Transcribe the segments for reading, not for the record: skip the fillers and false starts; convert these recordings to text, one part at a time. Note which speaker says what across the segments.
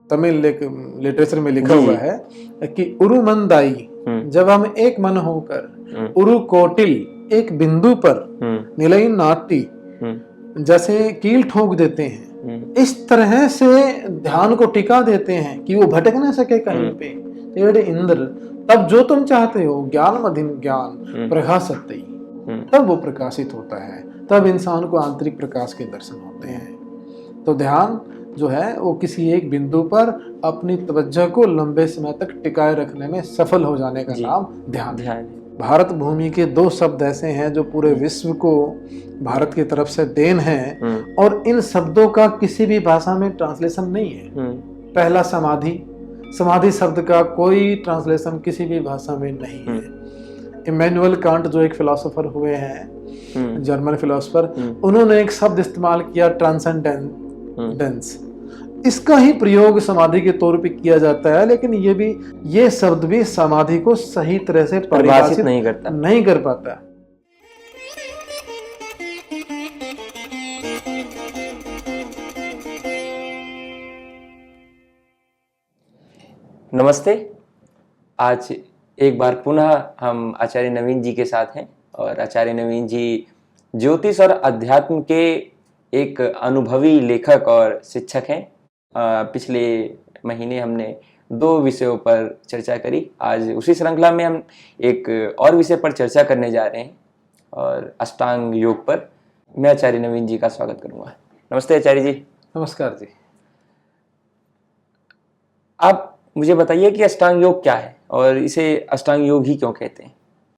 Speaker 1: Tamil literature में लिखा हुआ है कि उरुमंदाई, जब हम एक मन होकर उरु कोटिल एक बिंदु पर निलई नाटी जैसे कील ठोक देते हैं, इस तरह से ध्यान को टिका देते हैं कि वो भटक ना सके कहीं पे। तेरे इंद्र, तब जो तुम चाहते हो ज्ञान मधिन ज्ञान प्रकाशते, तब वो प्रकाशित होता है, तब इंसान को आंतरिक प्रकाश के दर्शन होते हैं। तो ध्यान जो है वो किसी एक बिंदु पर अपनी तवज्जो को लंबे समय तक टिकाए रखने में सफल हो जाने का नाम ध्यान है। भारत भूमि के 2 शब्द ऐसे हैं जो पूरे विश्व को भारत की तरफ से देन है, और इन शब्दों का किसी भी भाषा में ट्रांसलेशन नहीं है। पहला समाधि, समाधि शब्द का कोई ट्रांसलेशन किसी भी भाषा में नहीं है। इमैनुअल कांट जो एक फिलोसोफर हुए हैं, जर्मन फिलोसोफर, उन्होंने एक शब्द इस्तेमाल किया ट्रांसेंडेंस। इसका ही प्रयोग समाधि के तौर पे किया जाता है, लेकिन ये शब्द भी समाधि को सही तरह से परिभाषित नहीं कर पाता।
Speaker 2: नमस्ते। आज एक बार पुनः हम आचार्य नवीन जी के साथ हैं, और आचार्य नवीन जी ज्योतिष और अध्यात्म के एक अनुभवी लेखक और शिक्षक हैं। पिछले महीने हमने 2 विषयों पर चर्चा करी। आज उसी श्रृंखला में हम एक और विषय पर चर्चा करने जा रहे हैं, और अष्टांग योग पर। मैं आचार्य नवीन जी का स्वागत करूंगा। नमस्ते आचार्य जी।
Speaker 1: नमस्कार जी।
Speaker 2: आप मुझे बताइए कि अष्टांग योग क्या है और इसे अष्टांग योग ही क्यों कहते हैं?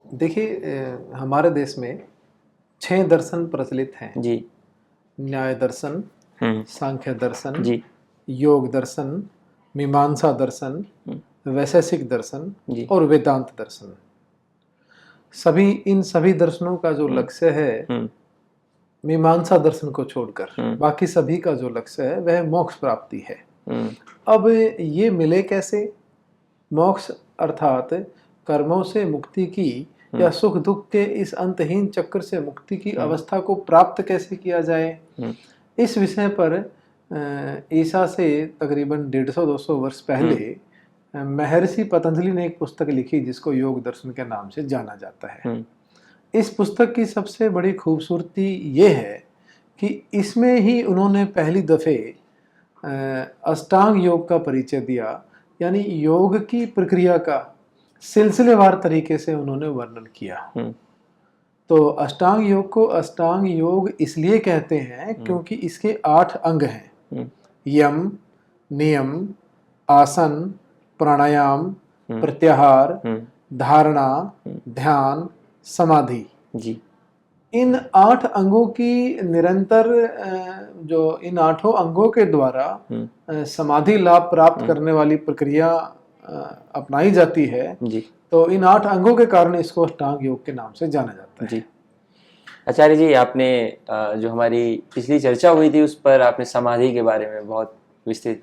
Speaker 1: देखिए, हमारे देश में 6 दर्शन प्रचलित हैं
Speaker 2: जी।
Speaker 1: न्याय दर्शन, सांख्य दर्शन
Speaker 2: जी,
Speaker 1: योग दर्शन, मीमांसा दर्शन, वैशेषिक दर्शन और वेदांत दर्शन। इन सभी दर्शनों का जो लक्ष्य है, मीमांसा दर्शन को छोड़कर बाकी सभी का जो लक्ष्य है वह मोक्ष प्राप्ति है। अब ये मिले कैसे? मोक्ष अर्थात कर्मों से मुक्ति की या सुख दुख के इस अंतहीन चक्र से मुक्ति की अवस्था को प्राप्त कैसे किया जाए, इस विषय पर ईसा से तकरीबन 150-200 वर्ष पहले महर्षि पतंजलि ने एक पुस्तक लिखी जिसको योग दर्शन के नाम से जाना जाता है। इस पुस्तक की सबसे बड़ी खूबसूरती ये है कि इसमें ही उन्होंने पहली दफे अष्टांग योग का परिचय दिया, यानी योग की प्रक्रिया का सिलसिलेवार तरीके से उन्होंने वर्णन किया। तो अष्टांग योग को अष्टांग योग इसलिए कहते हैं क्योंकि इसके 8 अंग हैं: यम, नियम, आसन, प्राणायाम, प्रत्याहार, धारणा, ध्यान, समाधि। जी। इन 8 अंगों की निरंतर इन 8 अंगों के द्वारा समाधि लाभ प्राप्त करने वाली प्रक्रिया अपनाई जाती है। जी। तो इन 8 अंगों के कारण इसको अष्टांग योग के नाम से जाना जाता है। जी।
Speaker 2: आचार्य जी, आपने जो हमारी पिछली चर्चा हुई थी उस पर आपने समाधि के बारे में बहुत विस्तृत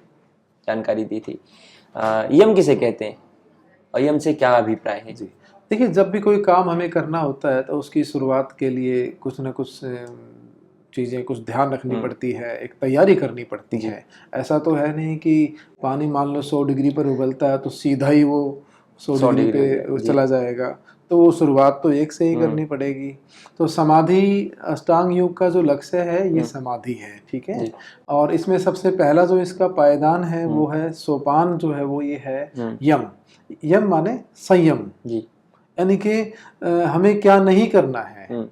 Speaker 2: जानकारी दी थी। यम किसे कहते हैं और यम से क्या अभिप्राय है?
Speaker 1: जी, देखिए, जब भी कोई काम हमें करना होता है तो उसकी शुरुआत के लिए कुछ न कुछ चीज़ें, कुछ ध्यान रखनी पड़ती है, एक तैयारी करनी पड़ती है। ऐसा तो है नहीं कि पानी मान लो 100 डिग्री पर उबलता है तो सीधा ही वो 100 डिग्री पे चला जाएगा। तो वो शुरुआत तो एक से ही करनी पड़ेगी। तो समाधि, अष्टांग योग का जो लक्ष्य है ये समाधि है, ठीक है। और इसमें सबसे पहला जो इसका पायदान है वो है, सोपान जो है वो ये है यम। यम माने संयम, यानी कि हमें क्या नहीं करना है,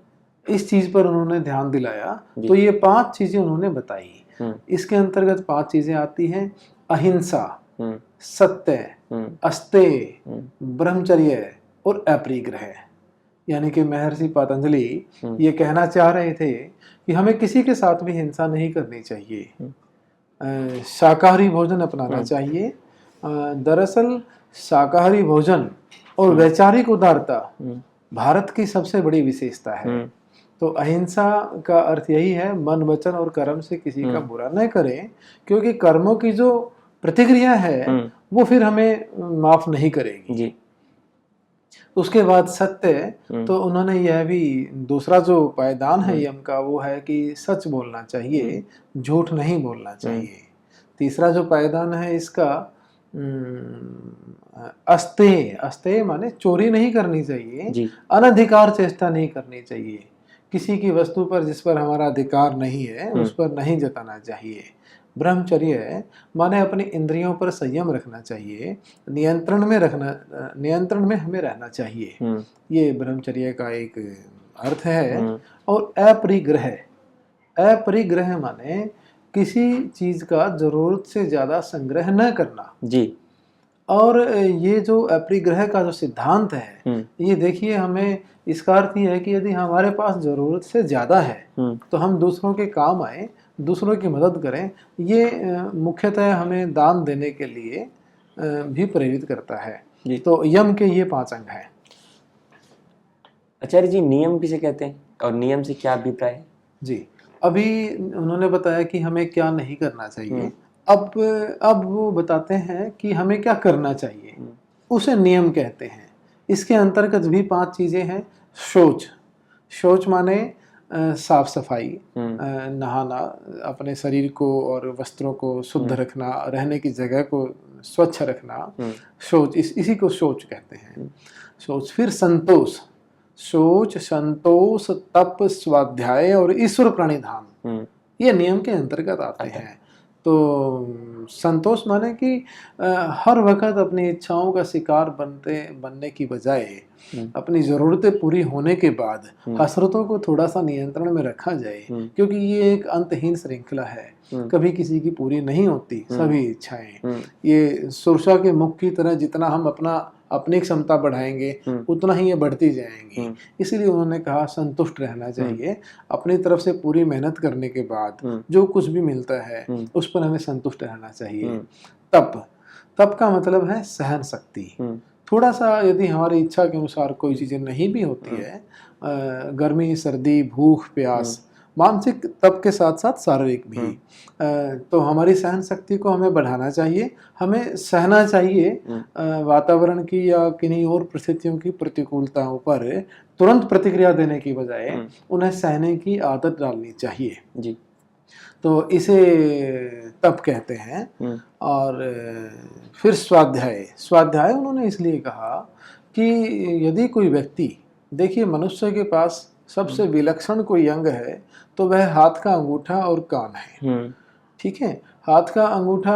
Speaker 1: इस चीज पर उन्होंने ध्यान दिलाया। तो ये 5 चीजें उन्होंने बताई। इसके अंतर्गत 5 चीजें आती हैं: अहिंसा, सत्य, अस्तेय, ब्रह्मचर्य और अपरिग्रह। यानी कि महर्षि पतंजलि ये कहना चाह रहे थे कि हमें किसी के साथ भी हिंसा नहीं करनी चाहिए, शाकाहारी भोजन अपनाना चाहिए। दरअसल शाकाहारी भोजन और वैचारिक उदारता भारत की सबसे बड़ी विशेषता है। तो अहिंसा का अर्थ यही है, मन, वचन और कर्म से किसी का बुरा न करें, क्योंकि कर्मों की जो प्रतिक्रिया है वो फिर हमें माफ नहीं करेगी। जी। उसके बाद सत्य, तो उन्होंने यह भी दूसरा जो पायदान है यम का वो है कि सच बोलना चाहिए, झूठ नहीं बोलना चाहिए। तीसरा जो पायदान है इसका अस्तेय, अस्तेय माने चोरी नहीं करनी चाहिए,
Speaker 2: जी
Speaker 1: अनधिकार चेष्टा नहीं करनी चाहिए, किसी की वस्तु पर जिस पर हमारा अधिकार नहीं है उस पर नहीं जताना चाहिए। ब्रह्मचर्य माने अपनी इंद्रियों पर संयम रखना चाहिए, नियंत्रण में हमें रहना चाहिए। ये ब्रह्मचर्य का एक अर्थ है। और अपरिग्रह, अपरिग्रह माने किसी चीज का जरूरत से ज्यादा संग्रह न करना।
Speaker 2: जी
Speaker 1: और ये जो अपरिग्रह का जो सिद्धांत है, ये देखिए हमें इसका अर्थ ये है कि यदि हमारे पास जरूरत से ज्यादा है तो हम दूसरों के काम आए, दूसरों की मदद करें। ये मुख्यतः हमें दान देने के लिए भी प्रेरित करता है।
Speaker 2: जी।
Speaker 1: तो यम के ये 5 अंग हैं।
Speaker 2: आचार्य जी, नियम किसे कहते हैं और नियम से क्या अभिप्राय है?
Speaker 1: जी, अभी उन्होंने बताया कि हमें क्या नहीं करना चाहिए। अब वो बताते हैं कि हमें क्या करना चाहिए, उसे नियम कहते हैं। इसके अंतर्गत भी 5 चीजें हैं। शौच, शौच माने साफ सफाई, नहाना, अपने शरीर को और वस्त्रों को शुद्ध रखना, रहने की जगह को स्वच्छ रखना, शौच, इसी को शौच कहते हैं। शौच। फिर संतोष, शौच, संतोष, तप, स्वाध्याय और ईश्वर प्रणिधान, ये नियम के अंतर्गत आते हैं। तो संतोष माने कि हर वक्त अपनी इच्छाओं का शिकार बनने की बजाय अपनी ज़रूरतें पूरी होने के बाद हसरतों को थोड़ा सा नियंत्रण में रखा जाए, क्योंकि ये एक अंतहीन श्रृंखला है, कभी किसी की पूरी नहीं होती सभी इच्छाएं। ये सुरसा के मुख की तरह जितना हम अपनी क्षमता बढ़ाएंगे उतना ही ये बढ़ती जाएंगी। इसीलिए उन्होंने कहा संतुष्ट रहना चाहिए। अपनी तरफ से पूरी मेहनत करने के बाद जो कुछ भी मिलता है उस पर हमें संतुष्ट रहना चाहिए। तप, तप का मतलब है सहन शक्ति। थोड़ा सा यदि हमारी इच्छा के अनुसार कोई चीजें नहीं भी होती है, गर्मी सर्दी भूख प्यास, मानसिक तप के साथ साथ शारीरिक भी, तो हमारी सहन शक्ति को हमें बढ़ाना चाहिए। हमें सहना चाहिए वातावरण की या किन्हीं और परिस्थितियों की प्रतिकूलताओं पर तुरंत प्रतिक्रिया देने की बजाय उन्हें सहने की आदत डालनी चाहिए।
Speaker 2: जी।
Speaker 1: तो इसे तप कहते हैं। और फिर स्वाध्याय, स्वाध्याय उन्होंने इसलिए कहा कि यदि कोई व्यक्ति, देखिए मनुष्य के पास सबसे विलक्षण कोई अंग है तो वह हाथ का अंगूठा और कान है। ठीक है, हाथ का अंगूठा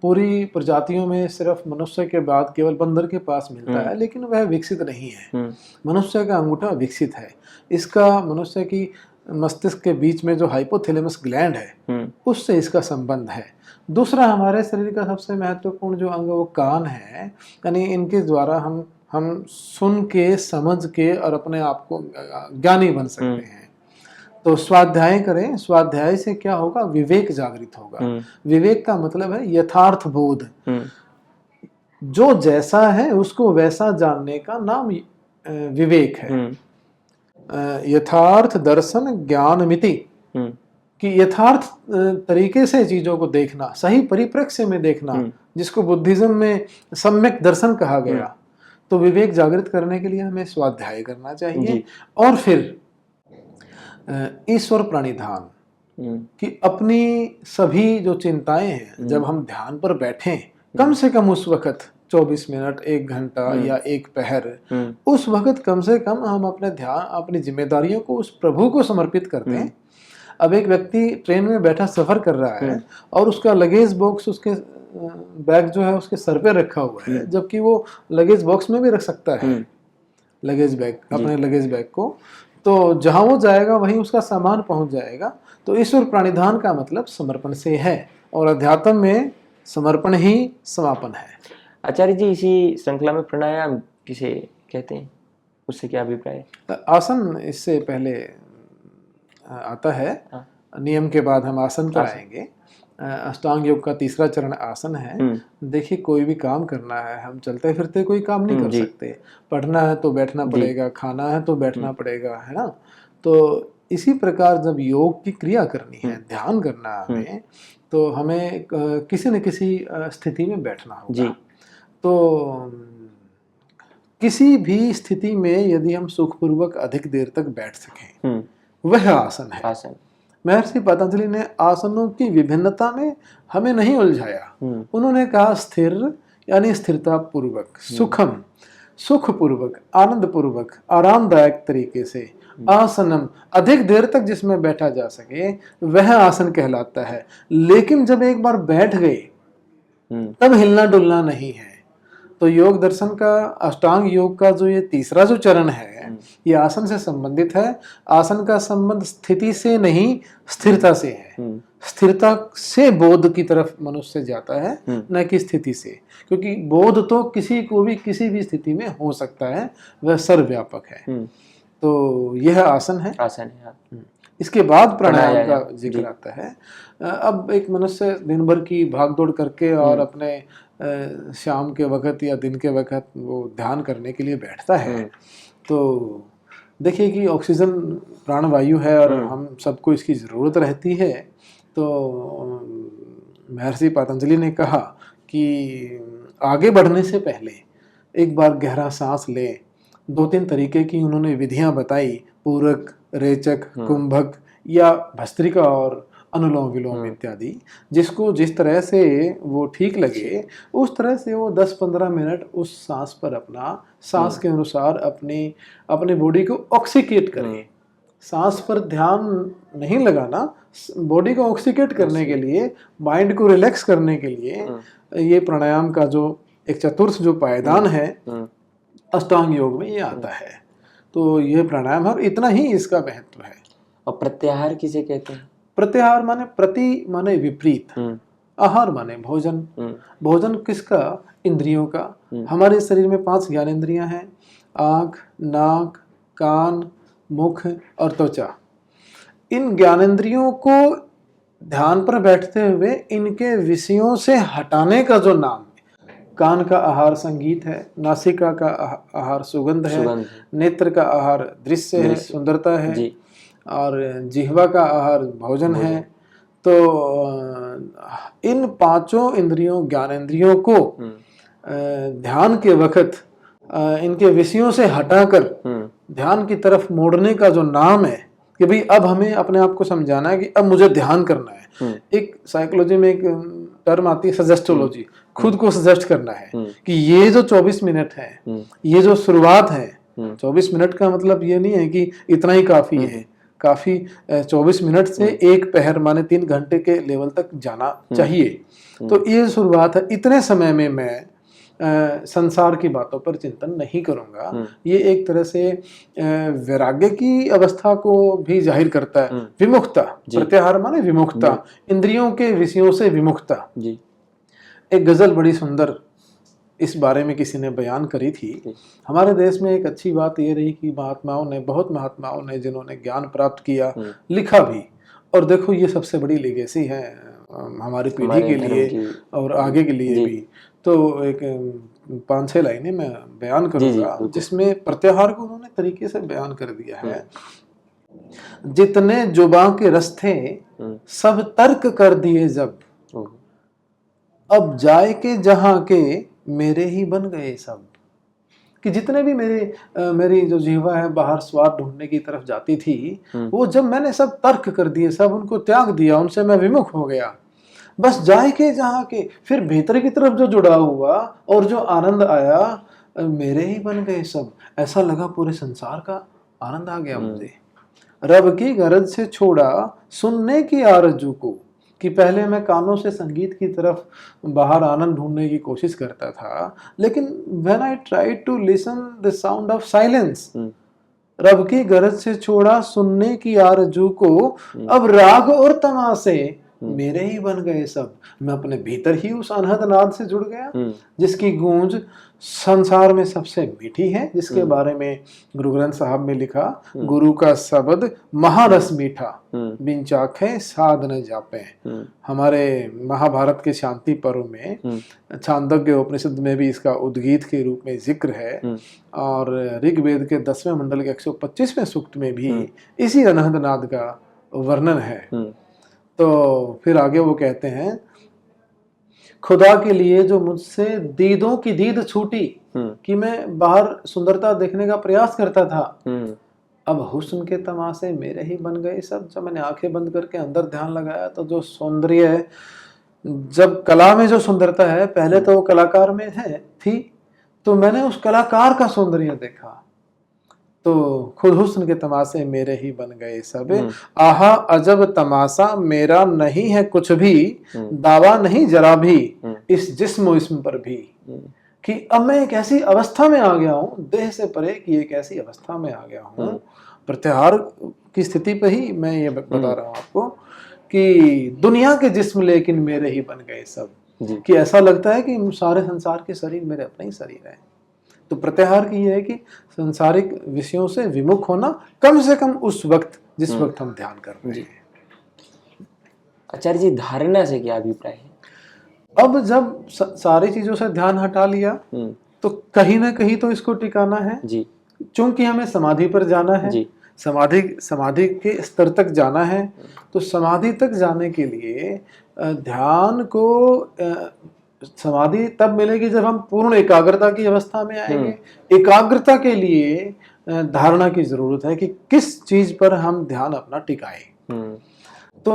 Speaker 1: पूरी प्रजातियों में सिर्फ मनुष्य के बाद केवल बंदर के पास मिलता है, लेकिन वह विकसित नहीं है। मनुष्य का अंगूठा विकसित है। इसका मनुष्य की मस्तिष्क के बीच में जो हाइपोथैलेमस ग्लैंड है उससे इसका संबंध है। दूसरा, हमारे शरीर का सबसे महत्वपूर्ण जो अंग वो कान है, यानी इनके द्वारा हम सुन के समझ के और अपने आप को ज्ञानी बन सकते हैं। तो स्वाध्याय करें, स्वाध्याय से क्या होगा, विवेक जागृत होगा। विवेक का मतलब है यथार्थ बोध, जो जैसा है उसको वैसा जानने का नाम विवेक है। यथार्थ दर्शन ज्ञान मिति, कि यथार्थ तरीके से चीजों को देखना, सही परिप्रेक्ष्य में देखना, जिसको बुद्धिज्म में सम्यक दर्शन कहा गया। तो विवेक जागृत करने के लिए हमें स्वाध्याय करना चाहिए। और फिर ईश्वर प्रणिधान, कि अपनी सभी जो चिंताएं हैं, जब हम ध्यान पर बैठें कम से कम उस वक्त 24 मिनट 1 घंटा या 1 पहर, उस वक्त कम से कम हम अपने ध्यान, अपनी जिम्मेदारियों को उस प्रभु को समर्पित कर दें। अब एक व्यक्ति ट्रेन में बैठा सफर कर रहा है और उसका लगेज बॉक्स, उसके बैग जो है उसके सर पे रखा हुआ है, जबकि वो लगेज बॉक्स में भी रख सकता है लगेज बैग, अपने लगेज बैग को। तो जहां वो जाएगा वहीं उसका सामान पहुंच जाएगा। तो ईश्वर प्रणिधान का मतलब समर्पण से है, और अध्यात्म में समर्पण ही समापन है।
Speaker 2: आचार्य जी, इसी श्रृंखला में प्राणायाम किसे कहते हैं, उससे क्या अभिप्राय है?
Speaker 1: आसन इससे पहले आता है। नियम के बाद हम आसन पर आएंगे। अष्टांग योग का तीसरा चरण आसन है। देखिए, कोई भी काम करना है, हम चलते फिरते कोई काम नहीं कर सकते। पढ़ना है तो बैठना पड़ेगा, खाना है तो बैठना पड़ेगा, है ना। तो इसी प्रकार जब योग की क्रिया करनी है, ध्यान करना है हमें, तो हमें किसी न किसी स्थिति में बैठना होगा। तो किसी भी स्थिति में यदि हम सुखपूर्वक अधिक देर तक बैठ सकें, वह आसन है। महर्षि पतंजलि ने आसनों की विभिन्नता में हमें नहीं उलझाया। उन्होंने कहा स्थिर यानी स्थिरता पूर्वक, सुखम सुख पूर्वक, आनंद पूर्वक, आरामदायक तरीके से, आसनम अधिक देर तक जिसमें बैठा जा सके वह आसन कहलाता है। लेकिन जब एक बार बैठ गए तब हिलना डुलना नहीं है। तो योग दर्शन का, अष्टांग योग का जो ये तीसरा जो चरण है ये आसन से संबंधित है। आसन का संबंध स्थिति से नहीं स्थिरता से है। स्थिरता से बोध की तरफ मनुष्य जाता है, न कि स्थिति से, क्योंकि बोध तो किसी को भी किसी भी स्थिति में हो सकता है, वह सर्वव्यापक है। तो यह आसन है। इसके बाद प्राणायाम का जिक्र आता है। अब एक मनुष्य दिन भर की भागदौड़ करके और अपने शाम के वक्त या दिन के वक्त वो ध्यान करने के लिए बैठता है, तो देखिए कि ऑक्सीजन प्राणवायु है और हम सबको इसकी ज़रूरत रहती है। तो महर्षि पतंजलि ने कहा कि आगे बढ़ने से पहले एक बार गहरा सांस लें। 2-3 तरीके की उन्होंने विधियां बताई, पूरक, रेचक, कुंभक या भस्त्रिका और अनुलोम विलोम इत्यादि। जिसको जिस तरह से वो ठीक लगे उस तरह से वो 10-15 मिनट उस सांस पर अपना सांस के अनुसार अपने बॉडी को ऑक्सीकेट करे। सांस पर ध्यान नहीं लगाना, बॉडी को ऑक्सीकेट करने के लिए, माइंड को रिलैक्स करने के लिए ये प्राणायाम का जो एक चतुर्थ जो पायदान है अष्टांग योग में ये आता है। तो ये प्राणायाम है और इतना ही इसका महत्व है।
Speaker 2: और प्रत्याहार किसे कहते हैं?
Speaker 1: प्रत्याहार माने प्रति माने विपरीत, आहार माने भोजन। भोजन किसका? इंद्रियों का। हमारे शरीर में 5 ज्ञानेंद्रियां हैं, आँख, नाक, कान, मुख और त्वचा। इन ज्ञानेंद्रियों को ध्यान पर बैठते हुए इनके विषयों से हटाने का जो नाम है, कान का आहार संगीत है, नासिका का आहार सुगंध है, नेत्र का आहार दृश्य है, सुंदरता है, और जिह्वा का आहार भोजन है। तो इन 5 इंद्रियों ज्ञानेंद्रियों को ध्यान के वक्त इनके विषयों से हटाकर ध्यान की तरफ मोड़ने का जो नाम है कि भाई अब हमें अपने आप को समझाना है कि अब मुझे ध्यान करना है। एक साइकोलॉजी में एक टर्म आती है सजेस्टोलॉजी, खुद को सजेस्ट करना है कि ये जो 24 मिनट है, ये जो शुरुआत है, 24 मिनट का मतलब ये नहीं है कि इतना ही काफी है। काफी 24 मिनट से एक पहर माने 3 घंटे के लेवल तक जाना चाहिए। तो ये शुरुआत है। इतने समय में मैं संसार की बातों पर चिंतन नहीं करूंगा। ये एक तरह से वैराग्य की अवस्था को भी जाहिर करता है। विमुक्ता, प्रत्याहार माने विमुक्ता, इंद्रियों के विषयों से विमुक्ता। एक गजल बड़ी सुंदर इस बारे में किसी ने बयान करी थी। हमारे देश में एक अच्छी बात ये रही कि बहुत महात्माओं ने जिन्होंने ज्ञान प्राप्त किया, लिखा भी, और देखो ये सबसे बड़ी लेगेसी है हमारी पीढ़ी के लिए और आगे के लिए भी। तो एक 5-6 लाइनें मैं बयान करूंगा जिसमें प्रत्याहार को उन्होंने तरीके से बयान कर दिया है। जितने जुबां के रस थे सब तर्क कर दिए जब, अब जाए के जहां के मेरे ही बन गए सब। कि जितने भी मेरी जो जीवा है बाहर स्वाद ढूंढने की तरफ जाती थी, वो जब मैंने सब तर्क कर दिए, सब उनको त्याग दिया, उनसे मैं विमुख हो गया, बस जाए के जहाँ के, फिर भीतर की तरफ जो जुड़ा हुआ और जो आनंद आया मेरे ही बन गए सब। ऐसा लगा पूरे संसार का आनंद आ गया मुझे। रब की गरज से छोड़ा सुनने की आरजू को, कि पहले मैं कानों से संगीत की तरफ बाहर आनंद ढूंढने की कोशिश करता था, लेकिन when I tried to listen the sound of silence, रब की गरज से छोड़ा सुनने की आरजू को, अब राग और तमाशे मेरे ही बन गए सब। मैं अपने भीतर ही उस अनहद नाद से जुड़ गया जिसकी गूंज संसार में सबसे मीठी है, जिसके बारे में गुरु ग्रंथ साहब में लिखा, गुरु का शब्द महारस मीठा, बिन चाखे साध न जापे। हमारे महाभारत के शांति पर्व में छांदोग्य उपनिषद में भी इसका उद्गीत के रूप में जिक्र है, और ऋग्वेद के 10वें मंडल के 125वें सूक्त में भी इसी अनहद नाद का वर्णन है। तो फिर आगे वो कहते हैं, खुदा के लिए जो मुझसे दीदों की दीद छूटी, कि मैं बाहर सुंदरता देखने का प्रयास करता था, अब हुस्न के तमाशे मेरे ही बन गए सब। जब मैंने आंखें बंद करके अंदर ध्यान लगाया तो जो सौंदर्य है, जब कला में जो सुंदरता है, पहले तो वो कलाकार में है थी, तो मैंने उस कलाकार का सौंदर्य देखा, तो खुद हुस्न के तमाशे मेरे ही बन गए सब। आहा अजब तमाशा मेरा नहीं है कुछ भी, दावा नहीं जरा भी इस जिस्म इस्म पर भी, कि अब मैं एक ऐसी अवस्था में आ गया हूँ, देह से परे की एक ऐसी अवस्था में आ गया हूँ। प्रत्याहार की स्थिति पे ही मैं ये बता रहा हूँ आपको कि दुनिया के जिस्म लेकिन मेरे ही बन गए सब, कि ऐसा लगता है कि सारे संसार के शरीर मेरे अपने ही शरीर है। तो प्रत्याहार की यह है कि संसारिक विषयों से विमुख होना, कम से कम उस वक्त जिस वक्त हम ध्यान कर रहे हैं।
Speaker 2: आचार्य जी, धारणा से क्या अभिप्राय है?
Speaker 1: अब जब सारी चीजों से ध्यान हटा लिया तो कहीं ना कहीं तो इसको टिकाना है जी, क्योंकि हमें समाधि पर जाना है जी। समाधि के स्तर तक जाना है, तो समाधि तक जाने के लिए ध्यान को समाधि तब मिलेगी जब हम पूर्ण एकाग्रता की अवस्था में आएंगे। एकाग्रता के लिए धारणा की जरूरत है कि किस चीज पर हम ध्यान अपना टिकाएं। तो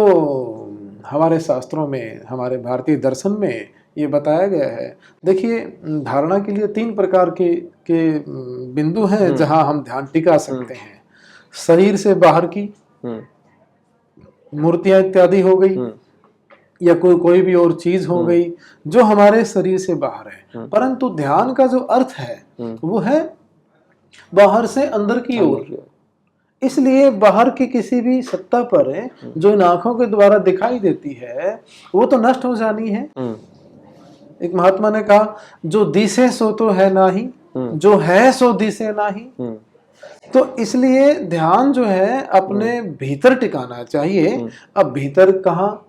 Speaker 1: हमारे शास्त्रों में, हमारे भारतीय दर्शन में ये बताया गया है। देखिए, धारणा के लिए 3 प्रकार के बिंदु हैं जहां हम ध्यान टिका सकते हैं। शरीर से बाहर की मूर्तियां इत्यादि हो गई, या कोई भी और चीज हो गई जो हमारे शरीर से बाहर है। परंतु ध्यान का जो अर्थ है वो है बाहर से अंदर की ओर। इसलिए बाहर की किसी भी सत्ता पर जो इन आंखों के द्वारा दिखाई देती है वो तो नष्ट हो जानी है। एक महात्मा ने कहा, जो दिसे सो तो है नाही, जो है सो दिसे नाही। तो इसलिए ध्यान जो है अपने भीतर टिकाना चाहिए। अब भीतर कहाँ?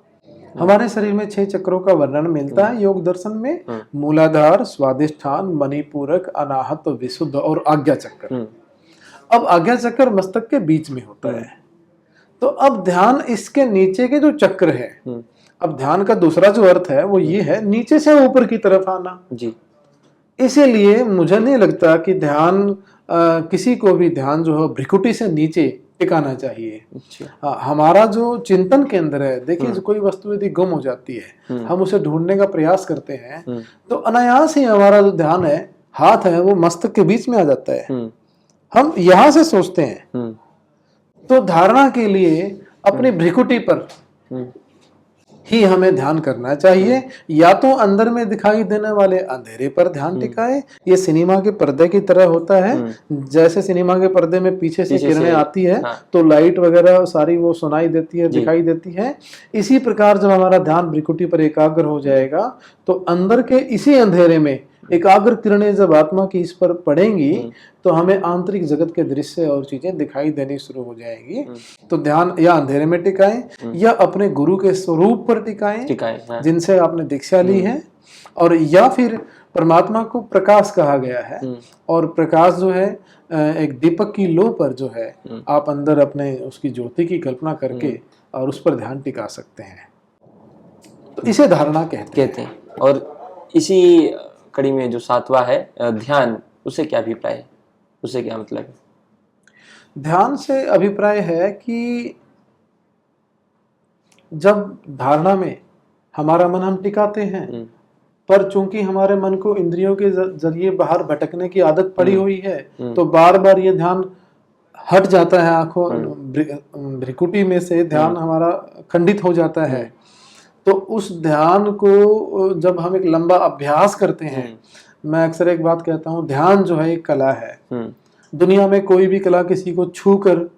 Speaker 1: हमारे शरीर में 6 चक्रों का वर्णन मिलता है योग दर्शन में। मूलाधार, स्वादिष्ठान, मणिपूरक, अनाहत, विशुद्ध और आज्ञा चक्र। अब आज्ञा चक्र मस्तक के बीच में होता है। तो अब ध्यान इसके नीचे के जो चक्र है, अब ध्यान का दूसरा जो अर्थ है वो ये है नीचे से ऊपर की तरफ आना जी। इसीलिए मुझे नहीं लगता कि ध्यान किसी को भी ध्यान जो है भ्रिकुटी से नीचे टिकाना चाहिए। हमारा जो चिंतन केंद्र है, देखिए कोई वस्तु यदि गुम हो जाती है, हम उसे ढूंढने का प्रयास करते हैं, तो अनायास ही हमारा जो ध्यान है, हाथ है, वो मस्तक के बीच में आ जाता है। हम यहां से सोचते हैं। तो धारणा के लिए अपनी भ्रिकुटी पर ही हमें ध्यान करना चाहिए। या तो अंदर में दिखाई देने वाले अंधेरे पर ध्यान टिकाए। ये सिनेमा के पर्दे की तरह होता है। जैसे सिनेमा के पर्दे में पीछे से किरणें आती है, तो लाइट वगैरह सारी वो सुनाई देती है, दिखाई देती है। इसी प्रकार जब हमारा ध्यान भ्रिकुटी पर एकाग्र हो जाएगा, तो अंदर के इसी अंधेरे में एकाग्र किरणें जब आत्मा की इस पर पड़ेंगी, तो हमें आंतरिक जगत के दृश्य और चीजें दिखाई देनी शुरू हो जाएगी। तो ध्यान या अंधेरे में टिकाएं, या अपने गुरु के स्वरूप पर टिकाएं, जिनसे आपने दीक्षा ली है, और या फिर परमात्मा को प्रकाश कहा गया है। और प्रकाश जो है एक दीपक की लो पर जो है, आप अंदर अपने उसकी ज्योति की कल्पना करके और उस पर ध्यान टिका सकते हैं। तो इसे धारणा कहते हैं।
Speaker 2: और इसी कड़ी में जो 7वां है ध्यान, उससे क्या अभिप्राय है? उससे क्या मतलब है?
Speaker 1: ध्यान से अभिप्राय है कि जब धारणा में हमारा मन हम टिकाते हैं, पर चूंकि हमारे मन को इंद्रियों के जरिए बाहर भटकने की आदत पड़ी हुई है, तो बार बार ये ध्यान हट जाता है। आंखों भ्रिकुटी में से ध्यान हमारा खंडित हो जाता है। तो उस ध्यान को जब हम एक लंबा अभ्यास करते हैं, मैं अक्सर एक बात कहता हूँ, ध्यान जो है एक कला है। दुनिया में कोई भी कला किसी को छू कर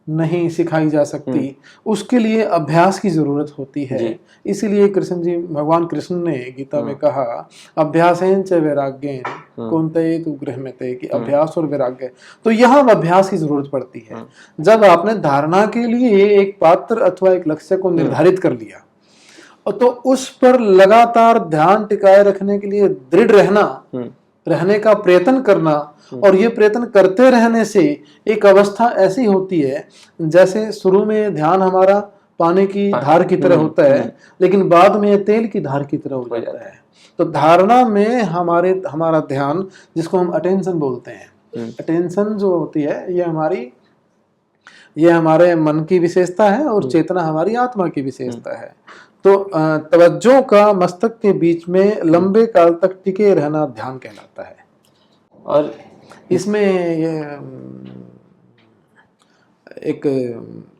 Speaker 1: नहीं सिखाई जा सकती, उसके लिए अभ्यास की जरूरत होती है। इसीलिए भगवान कृष्ण ने गीता में कहा, अभ्यासेन च वैराग्येन कौन्तेय गृह्यते, कि अभ्यास और वैराग्य। तो यहाँ अभ्यास की जरूरत पड़ती है। जब आपने धारणा के लिए एक पात्र अथवा एक लक्ष्य को निर्धारित कर लिया, तो उस पर लगातार ध्यान टिकाए रखने के लिए दृढ़ रहने का प्रयत्न करना, और ये प्रयत्न करते रहने से एक अवस्था ऐसी होती है, जैसे शुरू में ध्यान हमारा पानी की धार की तरह होता है, लेकिन बाद में तेल की धार की तरह हो जाता है। तो धारणा में हमारा ध्यान, जिसको हम अटेंशन बोलते हैं, अटेंशन जो होती है, ये हमारी ये हमारे मन की विशेषता है और चेतना हमारी आत्मा की विशेषता है। तो तवज्जो का मस्तक के बीच में लंबे काल तक टिके रहना ध्यान कहलाता है।
Speaker 2: और
Speaker 1: इसमें ये एक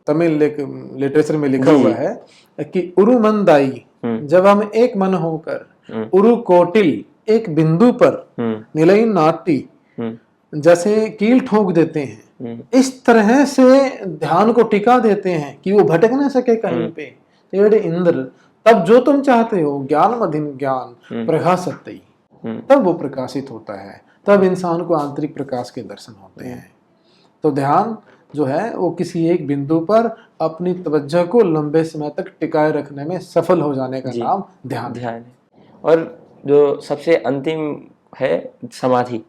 Speaker 1: तमिल एक लिटरेचर में लिखा हुआ है कि उरुमंदाई, जब हम एक मन होकर उरु कोटिल एक बिंदु पर निलई नाटी जैसे कील ठोक देते हैं, इस तरह से ध्यान को टिका देते हैं कि वो भटक ना सके कहीं पे। तेरे इंद्र, तब जो तुम चाहते हो ज्ञान मधिन ज्ञान प्रकाशतई, तब वो प्रकाशित होता है, तब इंसान को आंतरिक प्रकाश के दर्शन होते हैं। तो ध्यान जो है वो किसी एक बिंदु पर अपनी तवज्जो को लंबे समय तक टिकाए रखने में सफल हो जाने का नाम ध्यान
Speaker 2: है। और जो सबसे अंतिम है समाधि,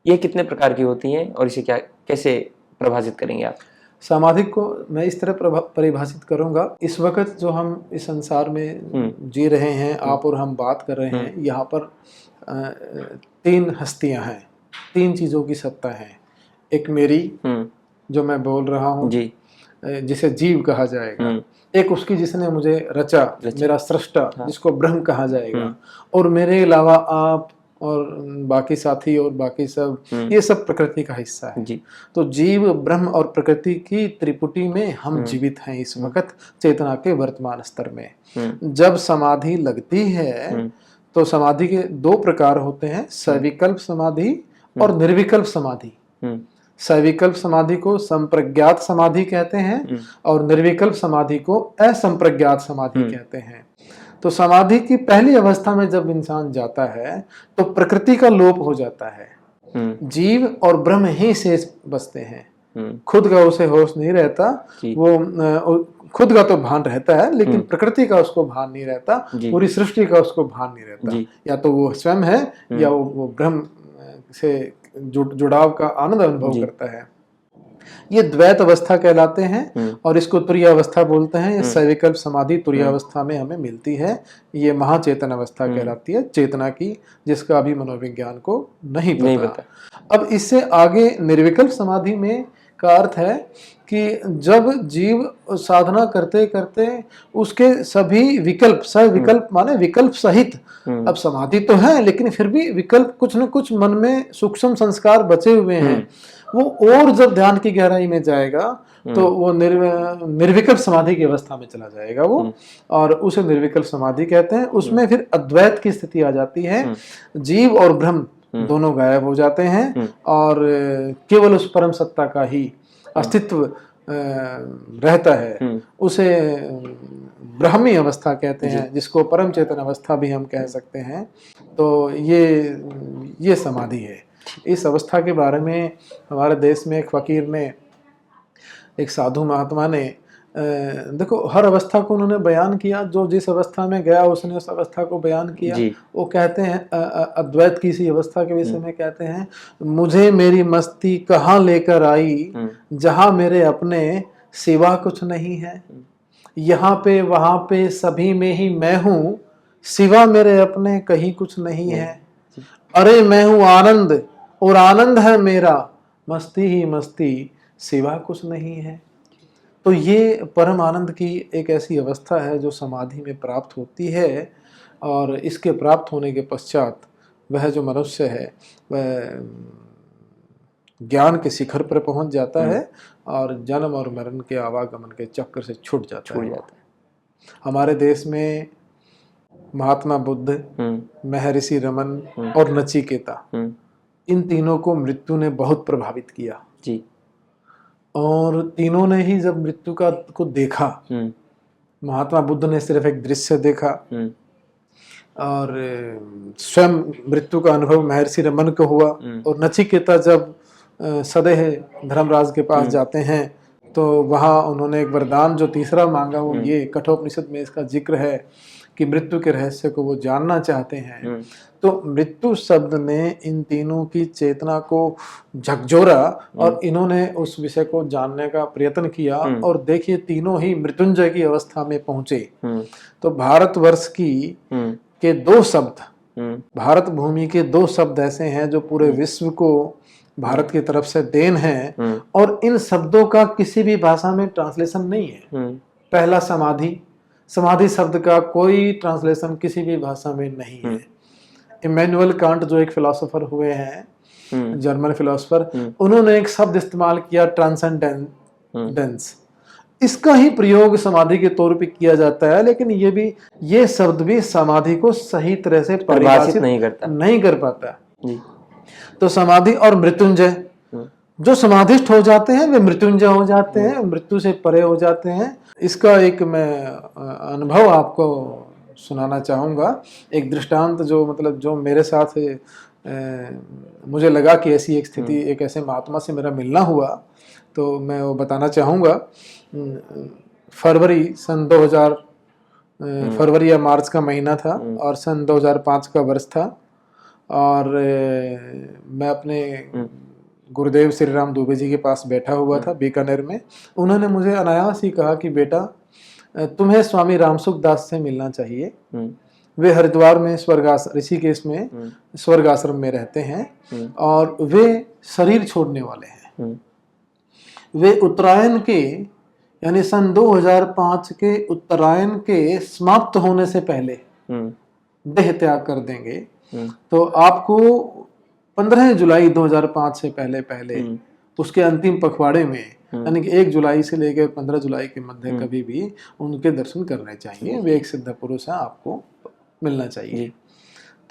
Speaker 2: ये कितने प्रकार की होती है और इसे क्या कैसे परिभाषित करेंगे आप?
Speaker 1: समाधि को मैं इस तरह परिभाषित करूंगा, इस वक्त जो हम इस संसार में जी रहे हैं, आप और हम बात कर रहे हैं, यहाँ पर 3 हस्तियां हैं, 3 चीजों की सत्ता है। एक मेरी जो मैं बोल रहा हूँ, जिसे जीव कहा जाएगा, एक उसकी जिसने मुझे रचा, मेरा सृष्टा, जिसको ब्रह्म कहा जाएगा, और मेरे अलावा आप और बाकी साथी और बाकी सब, ये सब प्रकृति का हिस्सा है। तो जीव, ब्रह्म और प्रकृति की त्रिपुटी में हम जीवित हैं इस वक्त चेतना के वर्तमान स्तर में। जब समाधि लगती है तो समाधि के 2 प्रकार होते हैं, सविकल्प समाधि और निर्विकल्प समाधि। सविकल्प समाधि को संप्रज्ञात समाधि कहते हैं और निर्विकल्प समाधि को असंप्रज्ञात समाधि कहते हैं। तो समाधि की पहली अवस्था में जब इंसान जाता है तो प्रकृति का लोप हो जाता है, जीव और ब्रह्म ही शेष बचते हैं। खुद का उसे होश नहीं रहता, वो खुद का तो भान रहता है लेकिन प्रकृति का उसको भान नहीं रहता, पूरी सृष्टि का उसको भान नहीं रहता। या तो वो स्वयं है या वो ब्रह्म से जुड़ाव का आनंद अनुभव करता है। ये द्वैत अवस्था कहलाते हैं और इसको तुरीय अवस्था बोलते हैं। ये सविकल्प समाधि तुरीय अवस्था में हमें मिलती है। ये महाचेतन अवस्था कहलाती है, चेतना की, जिसका अभी मनोविज्ञान को नहीं पता। अब इससे आगे निर्विकल्प समाधि में का अर्थ है कि जब जीव साधना करते करते उसके सभी विकल्प, सविकल्प माने विकल्प सहित, अब समाधि तो है लेकिन फिर भी विकल्प कुछ न कुछ मन में सूक्ष्म संस्कार बचे हुए हैं, वो और जब ध्यान की गहराई में जाएगा तो वो निर्विकल्प समाधि की अवस्था में चला जाएगा वो, और उसे निर्विकल्प समाधि कहते हैं। उसमें फिर अद्वैत की स्थिति आ जाती है, जीव और ब्रह्म दोनों गायब हो जाते हैं और केवल उस परम सत्ता का ही अस्तित्व रहता है। उसे ब्रह्मी अवस्था कहते हैं, जिसको परम चेतन अवस्था भी हम कह सकते हैं। तो ये समाधि है। इस अवस्था के बारे में हमारे देश में एक फकीर ने, एक साधु महात्मा ने, देखो हर अवस्था को उन्होंने बयान किया, जो जिस अवस्था में गया उसने उस अवस्था को बयान किया। वो कहते हैं अद्वैत की इसी अवस्था के विषय में कहते हैं, मुझे मेरी मस्ती कहाँ लेकर आई, जहाँ मेरे अपने सिवा कुछ नहीं है। यहाँ पे वहाँ पे सभी में ही मैं हूँ, सिवा मेरे अपने कहीं कुछ नहीं है। अरे मैं हूँ आनंद और आनंद है मेरा, मस्ती ही मस्ती सिवा कुछ नहीं है। तो ये परम आनंद की एक ऐसी अवस्था है जो समाधि में प्राप्त होती है, और इसके प्राप्त होने के पश्चात वह जो मनुष्य है वह ज्ञान के शिखर पर पहुंच जाता है और जन्म और मरण के आवागमन के चक्र से छूट जाता है। हमारे देश में महात्मा बुद्ध, महर्षि रमन और नचिकेता, इन तीनों को मृत्यु ने बहुत प्रभावित किया जी। और तीनों ने ही जब मृत्यु को देखा, महात्मा बुद्ध ने सिर्फ एक दृश्य देखा और स्वयं मृत्यु का अनुभव महर्षि रमन को हुआ, और नचिकेता जब सदैह धर्मराज के पास जाते हैं तो वहाँ उन्होंने एक वरदान जो तीसरा मांगा, वो ये कठोपनिषद में इसका जिक्र है कि मृत्यु के रहस्य को वो जानना चाहते हैं। तो मृत्यु शब्द ने इन तीनों की चेतना को झकझोरा और इन्होंने उस विषय को जानने का प्रयत्न किया, और देखिए तीनों ही मृत्युंजय की अवस्था में पहुंचे। तो भारतवर्ष के 2 शब्द, भारत भूमि के 2 शब्द ऐसे हैं जो पूरे विश्व को भारत की तरफ से देन है, और इन शब्दों का किसी भी भाषा में ट्रांसलेशन नहीं है। पहला समाधि, समाधि शब्द का कोई ट्रांसलेशन किसी भी भाषा में नहीं है। इमैनुअल कांट जो एक फिलोसोफर हुए हैं, जर्मन फिलोसोफर, उन्होंने एक शब्द इस्तेमाल किया ट्रांसेंडेंस। इसका ही प्रयोग समाधि के तौर पे किया जाता है, लेकिन ये शब्द भी समाधि को सही तरह से परिभाषित नहीं कर पाता। तो समाधि और मृत्युंजय, जो समाधिष्ठ हो जाते हैं वे मृत्युंजय हो जाते हैं, मृत्यु से परे हो जाते हैं। इसका एक मैं अनुभव आपको सुनाना चाहूँगा, एक दृष्टांत जो मेरे साथ मुझे लगा कि ऐसी एक स्थिति, एक ऐसे महात्मा से मेरा मिलना हुआ, तो मैं वो बताना चाहूँगा। फरवरी सन 2000 फरवरी या मार्च का महीना था और सन 2005 का वर्ष था, और मैं अपने गुरुदेव श्री राम दुबे जी के पास बैठा हुआ था बीकानेर में। उन्होंने मुझे अनायास ही कहा कि बेटा, तुम्हें स्वामी रामसुख दास से मिलना चाहिए। वे हरिद्वार में ऋषिकेश में स्वर्ग आश्रम में रहते हैं और वे शरीर छोड़ने वाले हैं। वे उत्तरायण के यानी सन 2005 के उत्तरायण के समाप्त होने से पहले देह त्याग कर देंगे। तो आपको 15 जुलाई 2005 से पहले उसके अंतिम पखवाड़े में, यानी कि 1 जुलाई से लेकर 15 जुलाई के मध्य कभी भी उनके दर्शन करने चाहिए। वे एक सिद्ध पुरुष हैं, आपको मिलना चाहिए।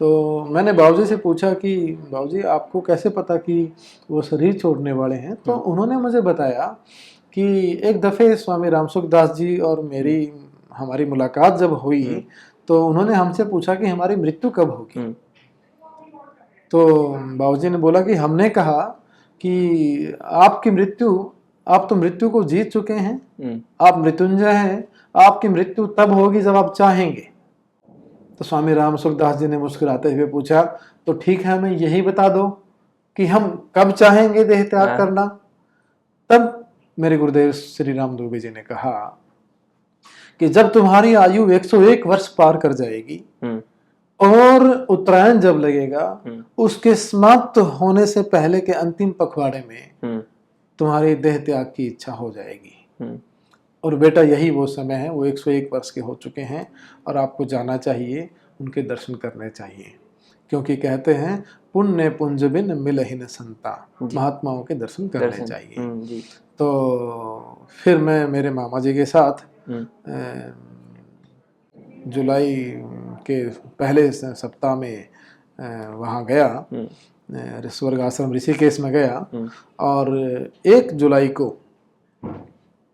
Speaker 1: तो मैंने बाबूजी से पूछा कि बाबूजी आपको कैसे पता कि वो शरीर छोड़ने वाले हैं? तो उन्होंने मुझे बताया कि एक दफ़े स्वामी रामसुख दास जी और हमारी मुलाकात जब हुई तो उन्होंने हमसे पूछा कि हमारी मृत्यु कब होगी। तो बाबूजी ने बोला कि हमने कहा कि आप तो मृत्यु को जीत चुके हैं, आप मृत्युंजय हैं, आपकी मृत्यु तब होगी जब आप चाहेंगे। तो स्वामी रामसुख दास जी ने मुस्कुराते हुए पूछा, तो ठीक है, हमें यही बता दो कि हम कब चाहेंगे देह त्याग करना। तब मेरे गुरुदेव श्री राम दुबे जी ने कहा कि जब तुम्हारी आयु 101 वर्ष पार कर जाएगी और उत्तरायण जब लगेगा, उसके समाप्त होने से पहले के अंतिम पखवाड़े में तुम्हारी देह त्याग की इच्छा हो जाएगी। और बेटा, यही वो समय है, वो 101 वर्ष के हो चुके हैं और आपको जाना चाहिए, उनके दर्शन करने चाहिए, क्योंकि कहते हैं पुण्य पुंज बिन मिलहि न संता, महात्माओं के दर्शन करने चाहिए। तो फिर मैं मेरे मामा जी के साथ जुलाई के पहले सप्ताह में वहाँ गया, स्वर्ग आश्रम ऋषिकेश में गया, और 1 जुलाई को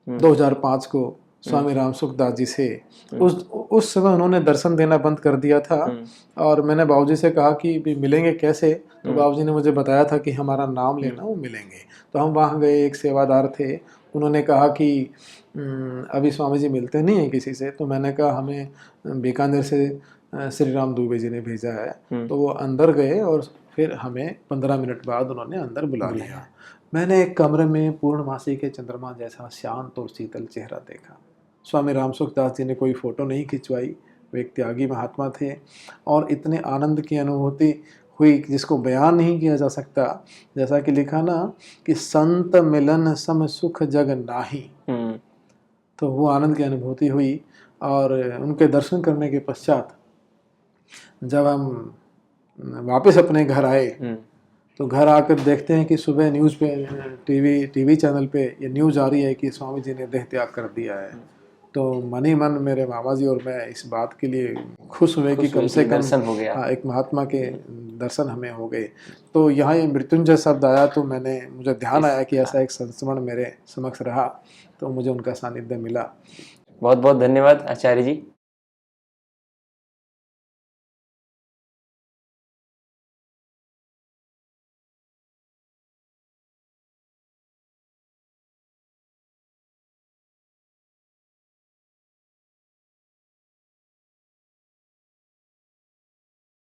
Speaker 1: 2005 को स्वामी रामसुख दास जी से उस समय उन्होंने दर्शन देना बंद कर दिया था। और मैंने बाबूजी से कहा कि भी मिलेंगे कैसे? तो बाबूजी ने मुझे बताया था कि हमारा नाम लेना, वो मिलेंगे। तो हम वहाँ गए, एक सेवादार थे, उन्होंने कहा कि अभी स्वामी जी मिलते नहीं हैं किसी से। तो मैंने कहा हमें बीकानेर से श्री राम दुबे जी ने भेजा है। तो वो अंदर गए और फिर हमें 15 मिनट बाद उन्होंने अंदर बुला लिया। मैंने एक कमरे में पूर्णमासी के चंद्रमा जैसा शांत और शीतल चेहरा देखा। स्वामी रामसुख दास जी ने कोई फ़ोटो नहीं खिंचवाई, वे एक त्यागी महात्मा थे और इतने आनंद की अनुभूति हुई जिसको बयान नहीं किया जा सकता। जैसा कि लिखा ना कि संत मिलन सम सुख जग नाही, तो वो आनंद की अनुभूति हुई। और उनके दर्शन करने के पश्चात जब हम वापस अपने घर आए तो घर आकर देखते हैं कि सुबह न्यूज़ पे टीवी चैनल पे ये न्यूज़ आ रही है कि स्वामी जी ने देह त्याग कर दिया है। तो मन ही मन मेरे मामा जी और मैं इस बात के लिए खुश हुए कि कम से कम एक महात्मा के दर्शन हमें हो गए। तो यहाँ ये मृत्युंजय शब्द आया तो मुझे ध्यान आया कि ऐसा एक संस्मरण मेरे समक्ष रहा, तो मुझे उनका सानिध्य मिला।
Speaker 2: बहुत बहुत धन्यवाद आचार्य जी।